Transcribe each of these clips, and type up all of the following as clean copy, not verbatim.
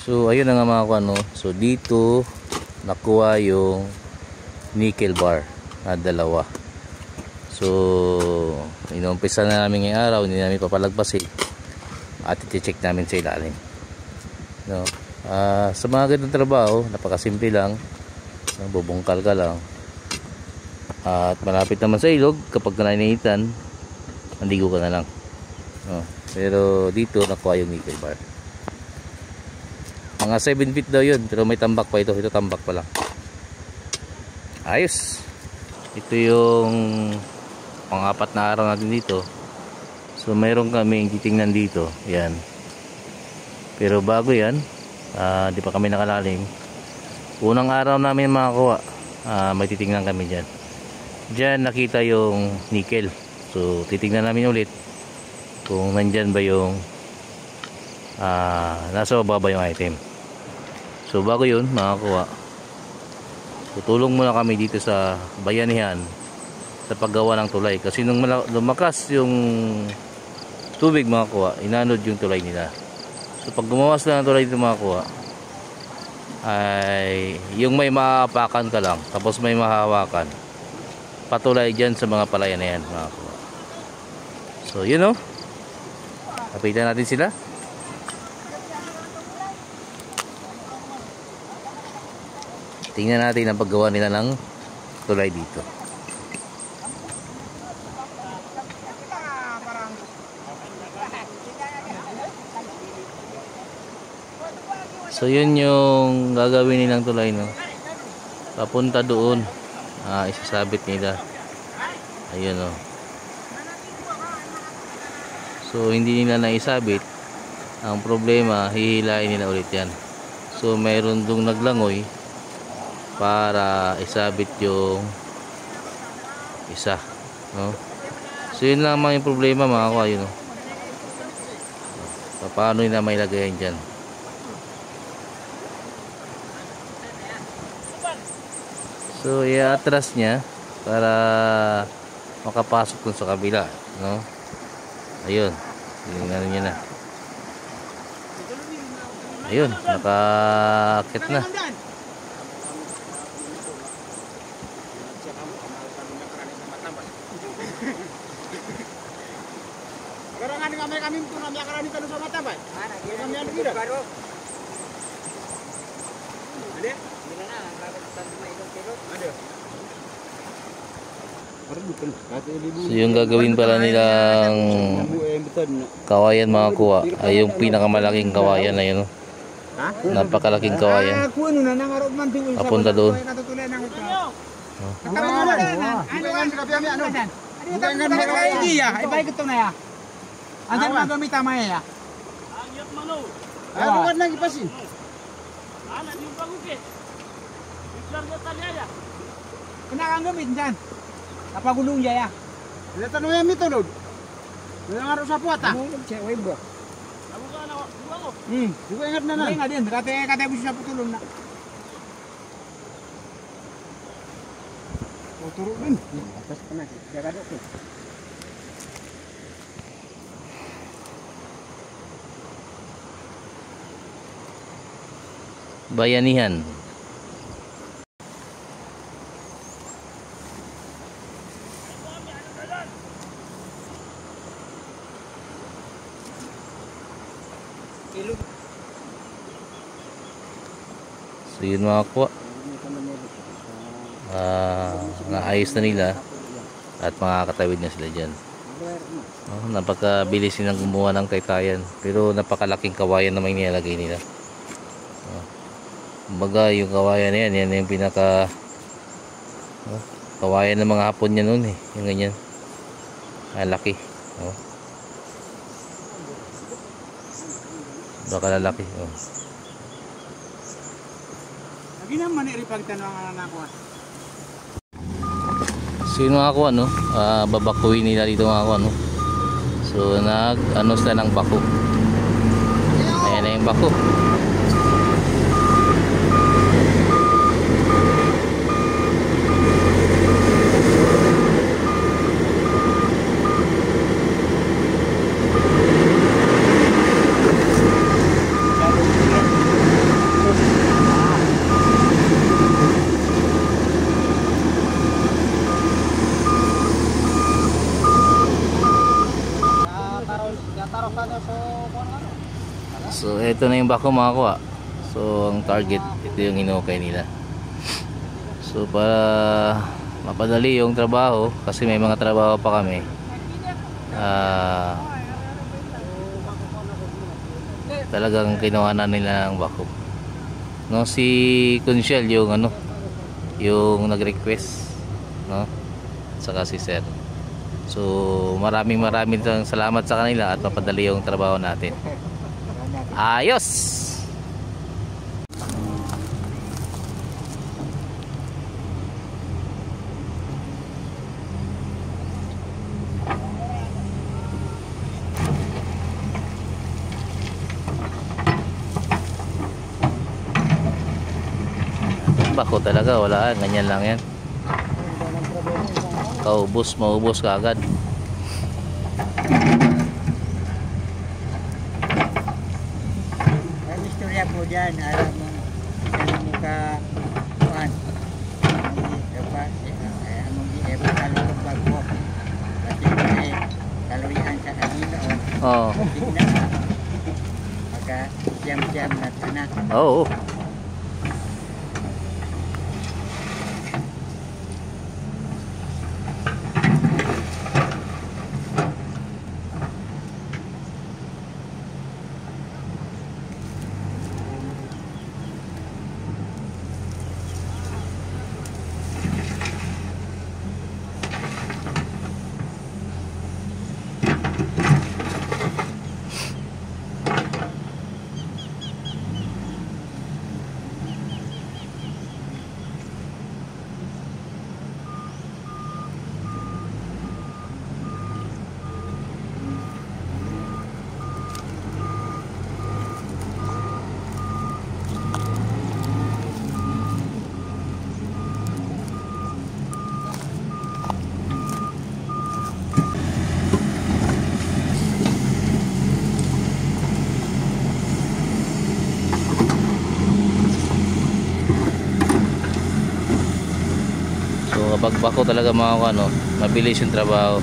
So ayun na nga mga kuano. So dito nakuha yung nickel bar na dalawa. So inumpisa na namin ngayong araw, hindi namin papalagpasin at i-check namin sa ilalim, no? Sa mga ganitong trabaho, napakasimple lang, bubungkal ka lang at malapit naman sa ilog. Kapag nainitan, nandigo ka na lang, no? Pero dito nakuha yung nickel bar. Mga 7 feet daw yun, pero may tambak pa ito. Ito tambak pa lang. Ayos. Ito yung pang-apat na araw natin dito. So mayroon kaming titingnan dito. Yan. Pero bago yan, di pa kami nakalalim. Unang araw namin makakuha, may titingnan kami dyan. Dyan nakita yung nickel. So titingnan namin ulit kung nandyan ba yung nasa baba yung item. So bago yun makakuha, tutulong muna kami dito sa bayanihan sa paggawa ng tulay. Kasi nung lumakas yung tubig makakuha, inanod yung tulay nila. So pag gumawa sila ng tulay dito makakuha, ay yung may maapakan ka lang, tapos may mahawakan, patulay dyan sa mga palayan na yan makakuha. So yun, kapitan natin sila. Tingnan natin ang paggawa nila ng tulay dito. So yun yung gagawin nilang tulay, no? Papunta doon, isasabit nila. Ayun, no? So hindi nila naisabit. Ang problema, hihilain nila ulit yan. So mayroon dong naglangoy para isabit yung isa, no? So yun lang yung problema mga kuya, yun, no? Paano nila may lagayan dyan? So i-atras niya para makapasok dun sa kabila, no? Ayun, tingnan niyo na. Ayun, nakakit na. Kami pun kami akan kami sama mata, Pak. Kami ada tidak? Ada. Ada. So yung gagawin pala nilang kawayan mga kuha ay yung pinakamalaking kawayan na yun, no? Napakalaking kawayan. Papunta doon. Anjan magamit tama ya. Anyot mano. Bukan lagi pasin. Anak di bangukit. Islar ka tali aja. Kena kang gamit dyan. Apa gulung ya? Dila tanong yan mito lod. Dila nga sa puwata. Ano cewek bro? Amo ka na buwango. Di ko ingat na na. Ingat din. Kate bisa putulong na. O turun din. Atas kena. Jaga dok. Bayanihan. So yun mga kuha, naayos na nila at makakatawid na sila dyan. Napakabilis nilang gumawa ng taytayan, pero napakalaking kawayan naman nilalagay nila. Kumbaga yung kawayan na yan yung pinaka kawayan ng mga Hapon niya noon, yung ganyan, laki, baka lalaki. Lagi naman ipagtanong ang anak ko. So yun mga kuha, babakuin nila dito mga kuha, so nag sila ng bako. Ayan na yung bako. ito na yung bako mga kuha. So ang target, ito yung hinukay nila. So para mapadali yung trabaho, kasi may mga trabaho pa kami, talagang kinuha na nila ang bako. No, si Kunsyel yung ano, yung nag-request, no? Saka si Sir. So maraming salamat sa kanila at mapadali yung trabaho natin. Ayos! Bako talaga, wala, ganyan lang yan. Maubos ka agad. Ang istorya po dyan, alam mo, ano mo ka, kuhan, anong i-epa kalong bago, kasi may kalorihan sa kanina, Oo. tignan na, maka siyam-siyam na tanak. Oo. Kapag bako talaga mga ano, mabilis yung trabaho.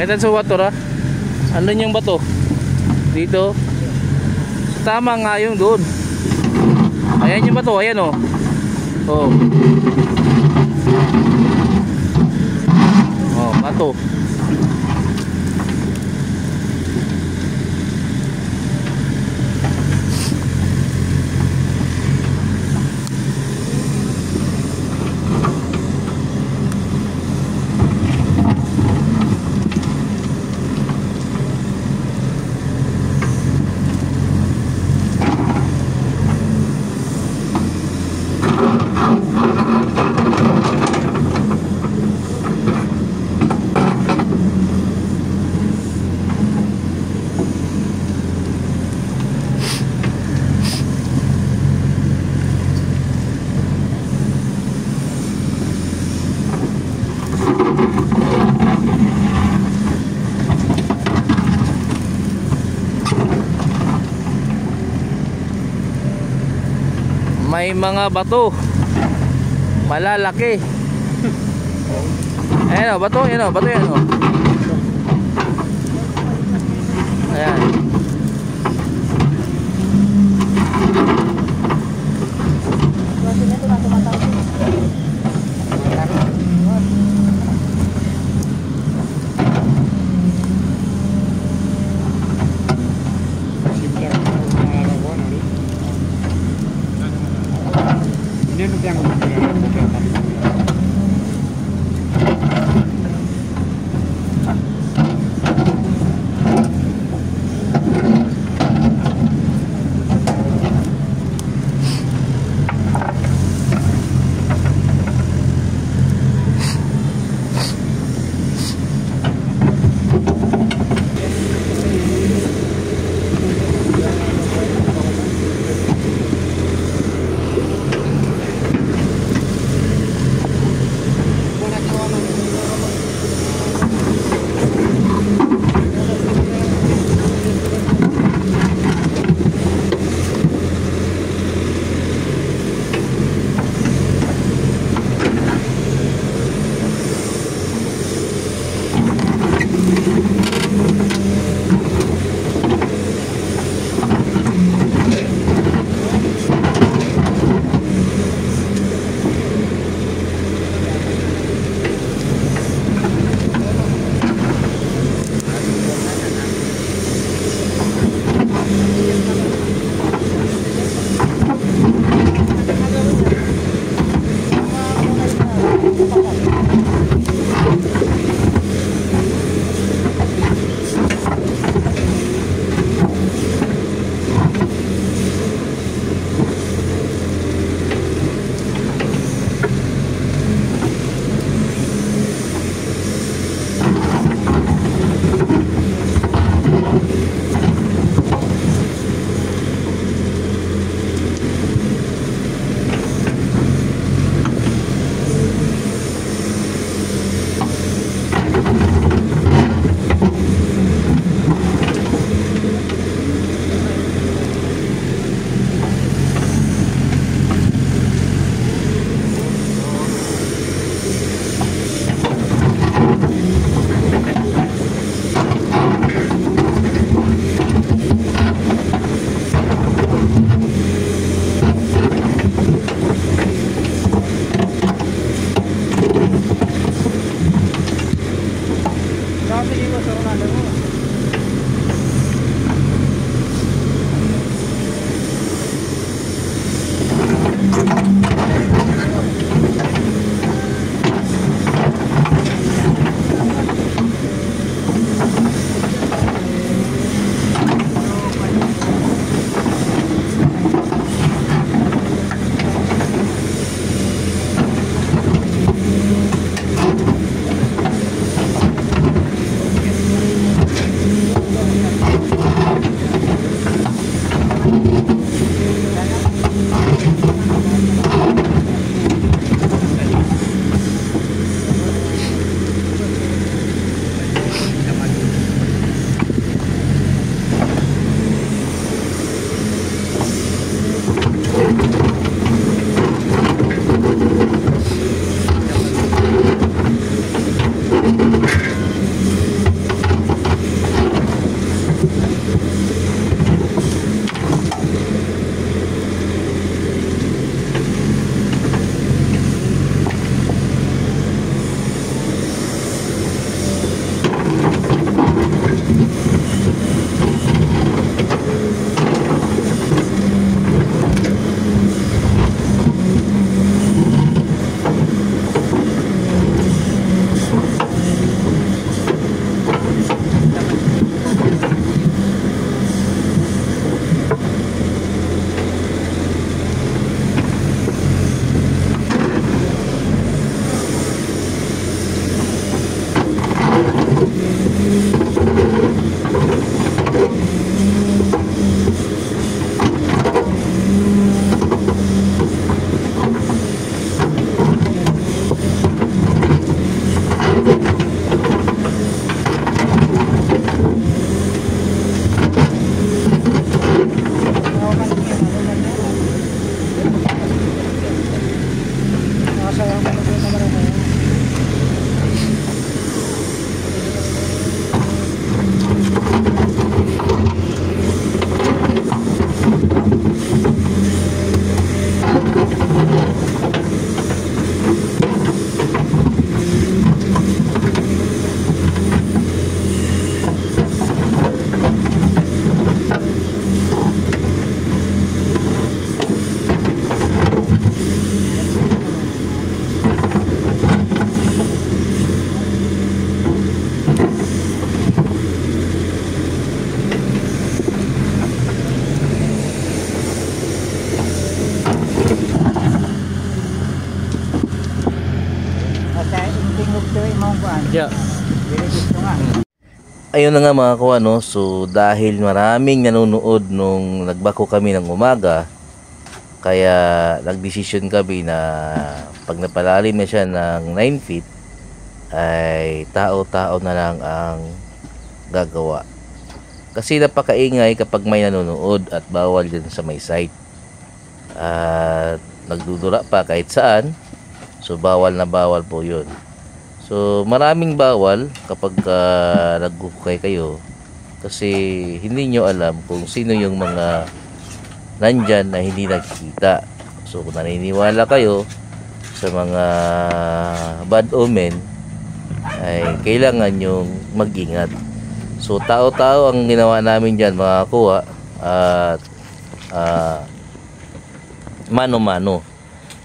Kahit sa wato ra, andun yung bato dito. So, tama nga yung doon. Ayan yung bato, ayan o. Oh. Oh, bato. May mga bato malalaki. Ayan o, bato yan o, bato yan o. Ayan. Hindi mo tiyang mag-ibig. akong kuan. Yeah. Very gusto nga. Ayun na nga mga kuwa, no? So dahil maraming nanonood nung nagbako kami ng umaga, kaya nagdesisyon kami na pag napalalim na siya ng 9 feet ay tao-tao na lang ang gagawa. Kasi napakaingay kapag may nanonood at bawal dyan sa may site. At nagdudura pa kahit saan. So bawal na bawal po yun. So maraming bawal kapag naghukay kayo. Kasi hindi nyo alam kung sino yung mga nandyan na hindi nakikita. So kung naniniwala kayo sa mga bad omen, ay kailangan yung mag-ingat. So tao-tao ang ginawa namin dyan mga kuwa. At mano-mano.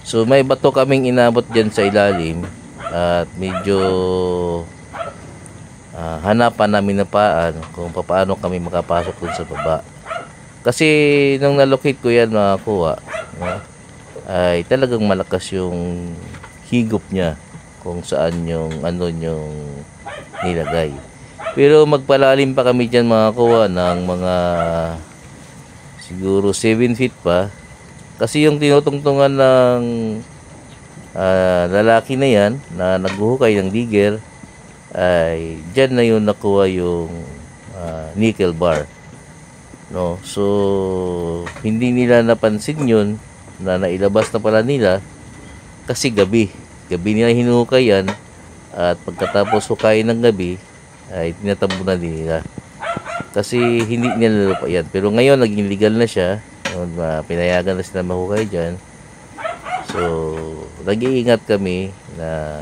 So may bato kaming inabot dyan sa ilalim. At medyo hanapan namin na paan kung paano kami makapasok dun sa baba. Kasi nung nalocate ko yan mga kuwa, no, ay talagang malakas yung higop niya kung saan yung ano yung nilagay. Pero magpalalim pa kami dyan mga kuwa ng mga siguro 7 feet pa. Kasi yung tinutungtungan ng lalaki na yan na naghuhukay ng digger ay dyan na yun nakuha yung nickel bar, no? So hindi nila napansin yun na nailabas na pala nila kasi gabi nila hinuhukay yan, at pagkatapos hukayin ng gabi ay tinatambunan din nila kasi hindi nila lupa yan. Pero ngayon naging legal na siya, pinayagan na sila mahukay dyan. So nag-iingat kami na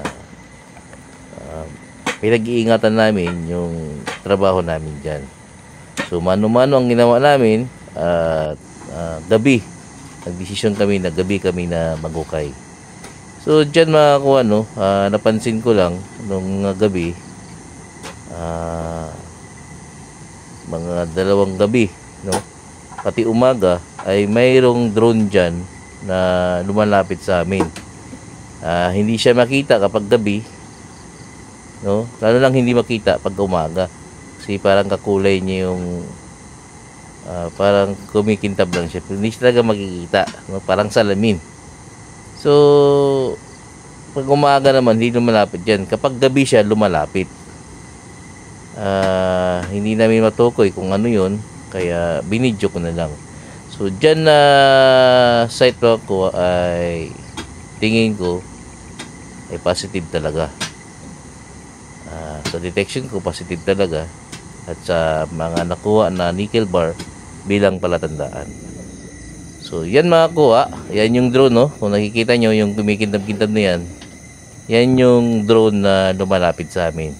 pinag-iingatan namin yung trabaho namin dyan. So mano-mano ang ginawa namin at gabi. Nagdesisyon kami na gabi kami na maghukay. So dyan mga kuwa, no, napansin ko lang nung gabi, mga 2 gabi, no, pati umaga ay mayroong drone dyan na lumalapit sa amin. Hindi siya makita kapag gabi, no? Lalo lang hindi makita pag umaga. Kasi parang kakulay niya yung parang kumikintab lang siya. Pero hindi siya talaga makikita, no? Parang salamin. So pag umaga naman hindi lumalapit yan. Kapag gabi siya lumalapit. Hindi namin matukoy kung ano yun, kaya binidyo ko na lang. So dyan na site ko ay tingin ko ay positive talaga. Sa detection ko positive talaga, at sa mga nakuha na nickel bar bilang palatandaan. So yan mga kuha, yan yung drone, no? Kung nakikita nyo yung kumikintab-kintab na yan, yan yung drone na lumalapit sa amin,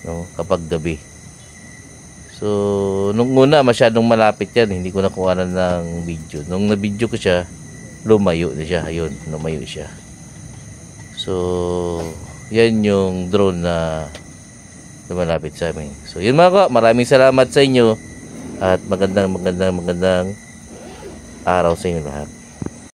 no, kapag gabi. So nung una masyadong malapit yan, hindi ko nakuha ng video. Nung na-video ko siya, lumayo na siya. Ayun, lumayo siya. So yan yung drone na lumalapit sa amin. So yun mga ka, maraming salamat sa inyo at magandang araw sa inyo lahat.